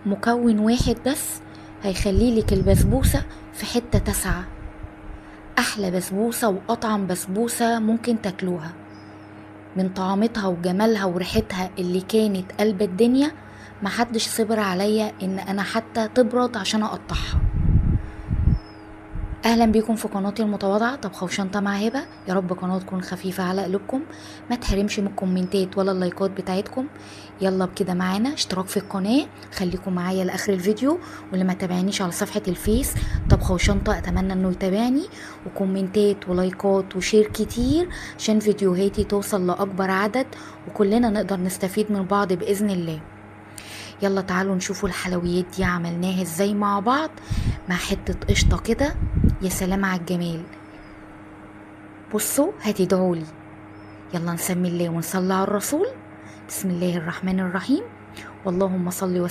مكون واحد بس هيخلي لك البسبوسة في حتة تسعة. احلى بسبوسة واطعم بسبوسة ممكن تاكلوها، من طعمتها وجمالها وريحتها اللي كانت قلب الدنيا. محدش صبر عليا ان انا حتى تبرد عشان اقطعها. اهلا بيكم في قناتي المتواضعه طبخه وشنطه مع هبه. يا رب قناه تكون خفيفه على قلوبكم، ما تحرمش من الكومنتات ولا اللايكات بتاعتكم. يلا بكده معانا اشتراك في القناه، خليكم معايا لاخر الفيديو. واللي ما تابعنيش على صفحه الفيس طبخه وشنطه اتمنى انه يتابعني، وكومنتات ولايكات وشير كتير عشان فيديوهاتي توصل لاكبر عدد وكلنا نقدر نستفيد من بعض باذن الله. يلا تعالوا نشوفوا الحلويات دي عملناها ازاي مع بعض، مع حتة قشطة كده. يا سلام على الجمال، بصوا هتدعولي. يلا نسمي الله ونصلي على الرسول. بسم الله الرحمن الرحيم، واللهم صل وسلم